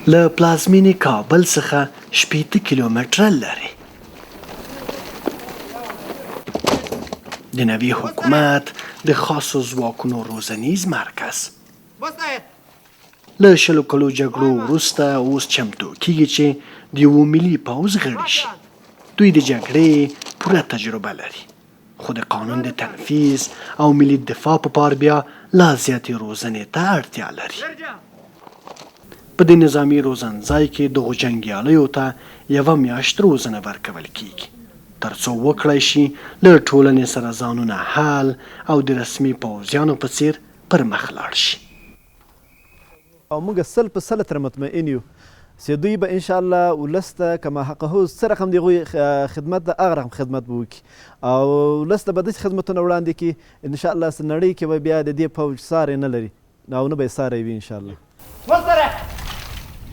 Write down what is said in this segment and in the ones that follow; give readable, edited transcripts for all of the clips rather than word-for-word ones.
له پلازمینې کابل څخه 80 کیلومتره لرې. د نوي حکومت د خاصو ځواکونو روزنیز مرکز له 20 کلو جګړو وروسته اوس چمتو کیږي چې د یوه ملي پوځ غړي شي. دوی د جګړې پوره تجربه لري، خو د قانون د تنفیذ او ملي دفاع په پار بیا لا زیاتې روزنې ته اړتیا لري. په دې نظامي روزنځای کې دغو جنګیالیو ته 1 میاشت روزنه ورکول کیږي ترڅو وکړای شي له ټولنې سره ځانونه حل او د رسمي پوځیانو په څیر پر مخ لاړ شي. او موږ 100% تر مطمئن یو چې دوی به انشاءالله ولس ته که محققو څه رقم د هغوی خدمت ده هغه رقم خدمت به وکړي او ولس ته به داسې خدمتونه وړاندې کړي انشاءالله نړۍ کې به بیا د دې پوځ ساری نه لري او نه به یې ساری وي انشاءالله.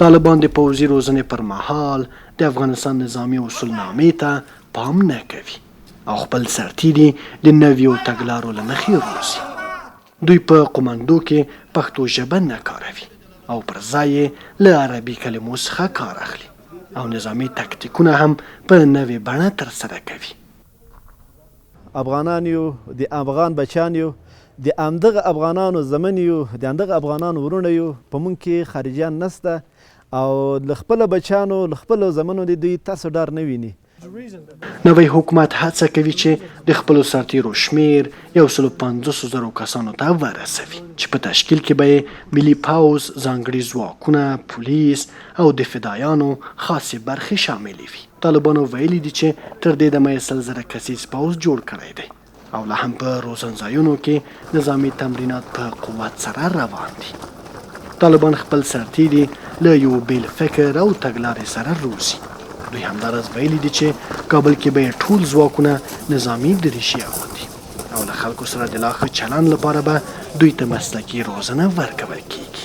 طالبان د پوځي روزنې پر مهال د افغانستان نظامي اصولنامې ته پام نه کوي او خپل سرتیري د نویو تګلارو له مخې روزي. دوی په قومندو کې پښتو ژبه نه کاروي او پر ځای یې له عربي کلمو څخه کار اخلي او نظامي تکتیکونه هم په نوې بڼه ترسره کوي. افغانان یو، د افغان بچیان یو، د همدغه افغانانو زمن یو، د همدغه افغانانو ورونه یو، په موږ کې خارجیان نسته او له خپلو بچیانو له خپلو زمنو د دوی تاسو ډار نه ویني. نوی حکومت هڅه کوي چې د خپلو سرتیرو شمیر 150,000 کسانو ته ورسوي چې په تشکیل کې به ملي پوځ، ځانګړي ځواکونه، پولیس او د فدایانو خاصې برخې شاملې وي. طالبانو ویلي دي چې تر دې دمه یې 100,000 کسیز پوځ جوړ کړی دی او لا هم په روزنځایونو کې نظامي تمرینات په قوت سره روان دي. طالبان خپل سرتیري له یو بیل فکر او تګلارې سره روزي. دوی همداراز ویلي دي چې کابل کې به ټول ځواکونه نظامي دریشي اغوندي او له خلکو سره د لا ښه چلند لپاره به دوی ته مسلکي روزنه ورکول کیږي.